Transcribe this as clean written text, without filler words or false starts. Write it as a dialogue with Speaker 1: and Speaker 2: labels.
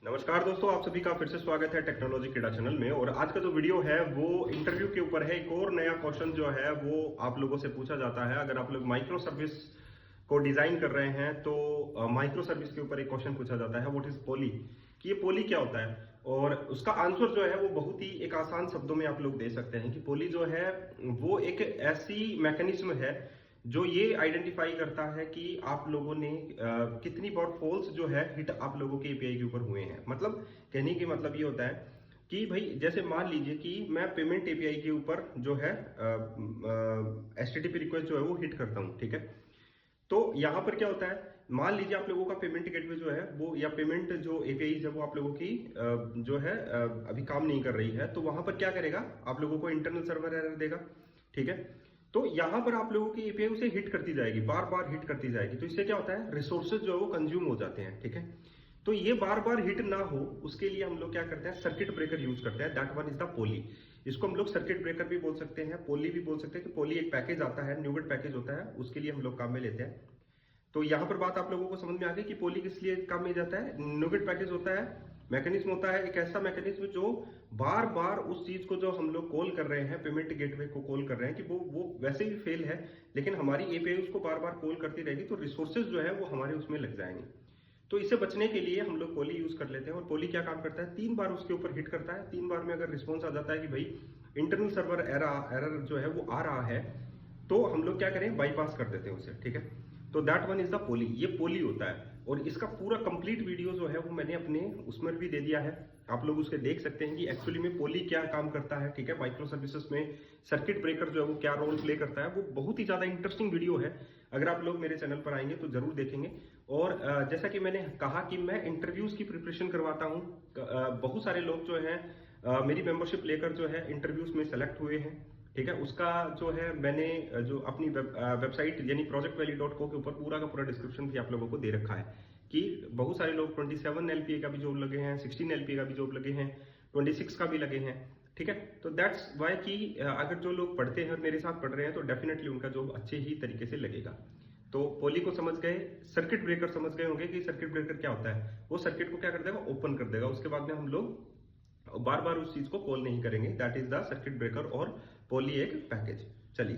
Speaker 1: नमस्कार दोस्तों, आप सभी का फिर से स्वागत है टेक्नोलॉजी क्रीड़ा चैनल में। और आज का जो वीडियो है वो इंटरव्यू के ऊपर है। एक और नया क्वेश्चन जो है वो आप लोगों से पूछा जाता है। अगर आप लोग माइक्रो सर्विस को डिजाइन कर रहे हैं तो माइक्रो सर्विस के ऊपर एक क्वेश्चन पूछा जाता है, व्हाट इज पोली, कि ये पोली क्या होता है। और उसका आंसर जो है वो बहुत ही एक आसान शब्दों में आप लोग दे सकते हैं कि पोली जो है वो एक ऐसी मैकेनिज्म है जो ये आइडेंटिफाई करता है कि आप लोगों ने कितनी बार फॉल्स जो है हिट आप लोगों के एपीआई के ऊपर हुए हैं। मतलब कहने की मतलब ये होता है कि भाई जैसे मान लीजिए कि मैं पेमेंट एपीआई के ऊपर जो है एचटीटीपी रिक्वेस्ट जो है वो हिट करता हूँ, ठीक है। तो यहाँ पर क्या होता है, मान लीजिए आप लोगों का पेमेंट गेटवे जो है वो या पेमेंट जो एपीआई है वो आप लोगों की जो है अभी काम नहीं कर रही है। तो वहां पर क्या करेगा, आप लोगों को इंटरनल सर्वर एरर देगा, ठीक है। तो यहां पर आप लोगों की एपीआई उसे हिट करती जाएगी, बार बार हिट करती जाएगी। तो इससे क्या होता है, रिसोर्सेज जो है वो कंज्यूम हो जाते हैं, ठीक है। तो ये बार बार हिट ना हो उसके लिए हम लोग क्या करते हैं, सर्किट ब्रेकर यूज करते हैं। दैट वन इज द पोली। इसको हम लोग सर्किट ब्रेकर भी बोल सकते हैं, पोली भी बोल सकते हैं। कि पोली एक पैकेज आता है, न्यूगेट पैकेज होता है, उसके लिए हम लोग काम में लेते हैं। तो यहाँ पर बात आप लोगों को समझ में आ गई कि पोली किस लिए काम में जाता है। न्यूगेट पैकेज होता है, मैकेनिज्म होता है, एक ऐसा मैकेनिज्म जो बार बार उस चीज को जो हम लोग कॉल कर रहे हैं, पेमेंट गेटवे को कॉल कर रहे हैं कि वो वैसे भी फेल है, लेकिन हमारी एपीआई उसको बार बार कॉल करती रहेगी, तो रिसोर्सेज जो है वो हमारे उसमें लग जाएंगे। तो इसे बचने के लिए हम लोग पोली यूज कर लेते हैं। और पोली क्या काम करता है, 3 बार उसके ऊपर हिट करता है। 3 बार में अगर रिस्पॉन्स आ जाता है कि भाई इंटरनल सर्वर एरर जो है वो आ रहा है, तो हम लोग क्या करें, बाईपास कर देते हैं उसे, ठीक है। तो दैट वन इज द पोली, ये पोली होता है। और इसका पूरा कंप्लीट वीडियो जो है वो मैंने अपने उसमें भी दे दिया है, आप लोग उसके देख सकते हैं कि एक्चुअली में पोली क्या काम करता है, ठीक है। माइक्रो सर्विसेज में सर्किट ब्रेकर जो है वो क्या रोल प्ले करता है, वो बहुत ही ज्यादा इंटरेस्टिंग वीडियो है। अगर आप लोग मेरे चैनल पर आएंगे तो जरूर देखेंगे। और जैसा कि मैंने कहा कि मैं इंटरव्यूज की प्रिपरेशन करवाता हूँ। बहुत सारे लोग जो है मेरी मेंबरशिप लेकर जो है इंटरव्यूज में सेलेक्ट हुए हैं, ठीक है। उसका जो है मैंने जो अपनी वेबसाइट यानी projectvalley.co के ऊपर पूरा का पूरा डिस्क्रिप्शन भी आप लोगों को दे रखा है कि बहुत सारे लोग 27 एलपीए का भी जॉब लगे हैं, 16 एलपीए का भी जॉब लगे हैं, 26 का भी लगे हैं, ठीक है। तो दैट्स वाई कि अगर जो लोग पढ़ते हैं और मेरे साथ पढ़ रहे हैं तो डेफिनेटली उनका जॉब अच्छे ही तरीके से लगेगा। तो पोली को समझ गए, सर्किट ब्रेकर समझ गए होंगे कि सर्किट ब्रेकर क्या होता है। वो सर्किट को क्या कर देगा, ओपन कर देगा। उसके बाद में हम लोग बार बार उस चीज को कॉल नहीं करेंगे। That is the circuit breaker और पोली एक पैकेज। चलिए